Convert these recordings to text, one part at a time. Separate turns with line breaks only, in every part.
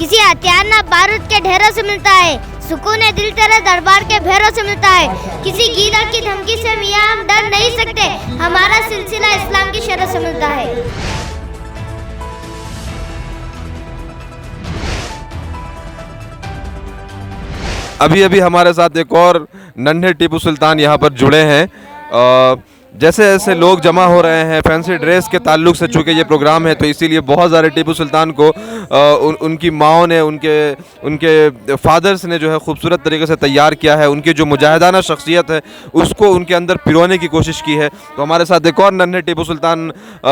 किसी हथियार न बारूद के ढेरों से मिलता है, सुकून दिल तेरे दरबार के भेरों से मिलता है। किसी गीदड़ की धमकी से मियाँ हम डर नहीं सकते, हमारा सिलसिला इस्लाम की शरह से मिलता है।
अभी अभी हमारे साथ एक और नन्हे टीपू सुल्तान यहाँ पर जुड़े हैं। जैसे जैसे लोग जमा हो रहे हैं फैंसी ड्रेस के ताल्लुक से, चूँकि ये प्रोग्राम है तो इसीलिए बहुत सारे टीपू सुल्तान को उनकी माओं ने, उनके फादर्स ने जो है खूबसूरत तरीके से तैयार किया है। उनकी जो मुजाहिदाना शख्सियत है उसको उनके अंदर पिरोने की कोशिश की है। तो हमारे साथ एक और नन्हे टीपू सुल्तान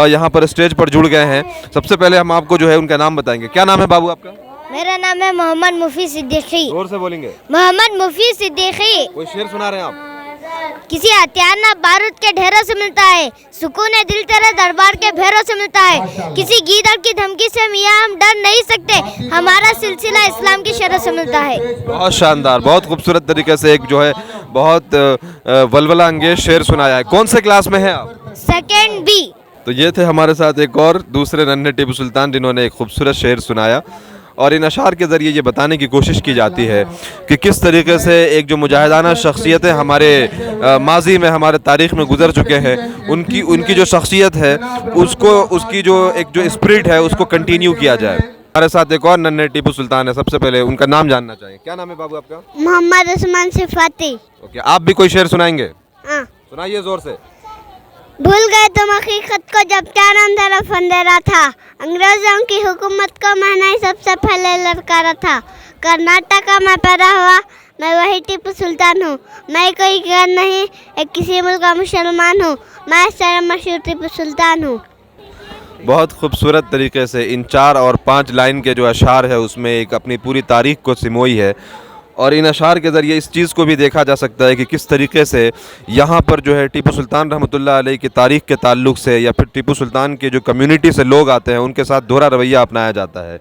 यहाँ पर स्टेज पर जुड़ गए हैं। सबसे पहले हम आपको जो है उनका नाम बताएंगे। क्या नाम है बाबू आपका?
मेरा नाम है मोहम्मद मुफी सिद्दीकी।
जोर से बोलेंगे।
मोहम्मद मुफी सिद्दीकी।
कोई शेर सुना रहे हैं आप?
किसी हथियार न बारूद के ढेरों से मिलता है, सुकून दिल तेरे दरबार के भेरों से मिलता है। किसी गीदड़ की धमकी से मियाँ हम डर नहीं सकते, हमारा सिलसिला इस्लाम की शरह से मिलता है।
बहुत शानदार, बहुत खूबसूरत तरीके से एक जो है बहुत वलवला अंगेज शेर सुनाया है। कौन से क्लास में है आप?
Second B.
तो ये थे हमारे साथ एक और दूसरे नन्हे टीपू सुल्तान जिन्होंने एक खूबसूरत शेर सुनाया। और इन अशार के ज़रिए ये बताने की कोशिश की जाती है कि किस तरीके से एक जो मुजाहिदाना शख्सियतें हमारे माजी में, हमारे तारीख़ में गुजर चुके हैं, उनकी जो शख्सियत है उसकी जो एक जो स्पिरिट है उसको कंटिन्यू किया जाए। हमारे साथ एक और नन्हे टीपू सुल्तान है। सबसे पहले उनका नाम जानना चाहिए। क्या नाम है बाबू आपका?
मोहम्मद उस्मान सिफाती।
ओके, आप भी कोई शेर सुनाएंगे?
हाँ।
सुनाइए ज़ोर से।
भूल गए तुम हकीकत को जब चारों तरफ अंधेरा था, अंग्रेजों की हुकूमत को मैंने सबसे पहले ललकारा था। कर्नाटक में पैदा हुआ, मैं वही टीपू सुल्तान हूँ। मैं कोई गैर नहीं, एक किसी मुल्क का मुसलमान हूँ। मैं सारा मशहूर टीपू सुल्तान हूँ।
बहुत खूबसूरत तरीके से इन 4 और 5 लाइन के जो अशार है उसमें एक अपनी पूरी तारीख़ को सिमोई है। और इन अशार के ज़रिए इस चीज़ को भी देखा जा सकता है कि किस तरीके से यहाँ पर जो है टीपू सुल्तान रहमतुल्लाह अलैह की तारीख़ के ताल्लुक से या फिर टीपू सुल्तान के जो कम्युनिटी से लोग आते हैं उनके साथ दोहरा रवैया अपनाया जाता है।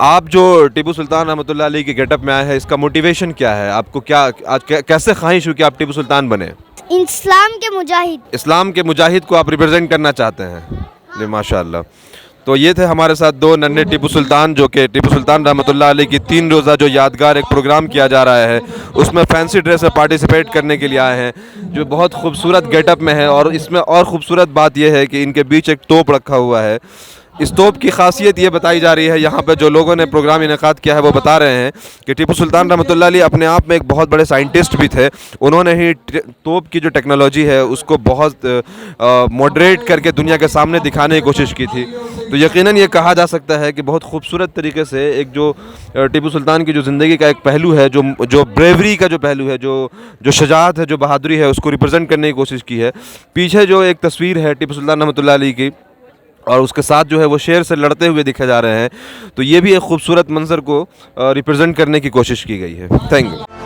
आप जो टीपू सुल्तान रहमतुल्लाह अलैह की गेटअप में आए हैं, इसका मोटिवेशन क्या है? आपको क्या आज कैसे ख्वाहिश हुई कि आप टीपू सुल्तान बने?
इस्लाम के मुजाहिद।
इस्लाम के मुजाहिद को आप रिप्रेजेंट करना चाहते हैं। जी माशाअल्लाह। तो ये थे हमारे साथ 2 नन्हे टीपू सुल्तान जो कि टीपू सुल्तान रहमतुल्लाह अलैह की 3 रोज़ा जो यादगार एक प्रोग्राम किया जा रहा है उसमें फैंसी ड्रेस में पार्टिसिपेट करने के लिए आए हैं, जो बहुत खूबसूरत गेटअप में है। और इसमें और ख़ूबसूरत बात यह है कि इनके बीच एक तोप रखा हुआ है। इस तोप की खासियत ये बताई जा रही है, यहाँ पे जो लोगों ने प्रोग्राम इनेकाद किया है वो बता रहे हैं कि टीपू सुल्तान रहमतुल्लाह अलैह अपने आप में एक बहुत बड़े साइंटिस्ट भी थे। उन्होंने ही तोप की जो टेक्नोलॉजी है उसको बहुत मॉडरेट करके दुनिया के सामने दिखाने की कोशिश की थी। तो यकीनन ये कहा जा सकता है कि बहुत खूबसूरत तरीके से एक जो टीपू सुल्तान की जो ज़िंदगी का एक पहलू है, जो ब्रेवरी का जो पहलू है, जो शजाअत है, जो बहादुरी है, उसको रिप्रेजेंट करने की कोशिश की है। पीछे जो एक तस्वीर है टीपू सुल्तान रहमतुल्लाह अलैह की और उसके साथ जो है वो शेर से लड़ते हुए दिखे जा रहे हैं, तो ये भी एक खूबसूरत मंजर को रिप्रेजेंट करने की कोशिश की गई है। Thank you.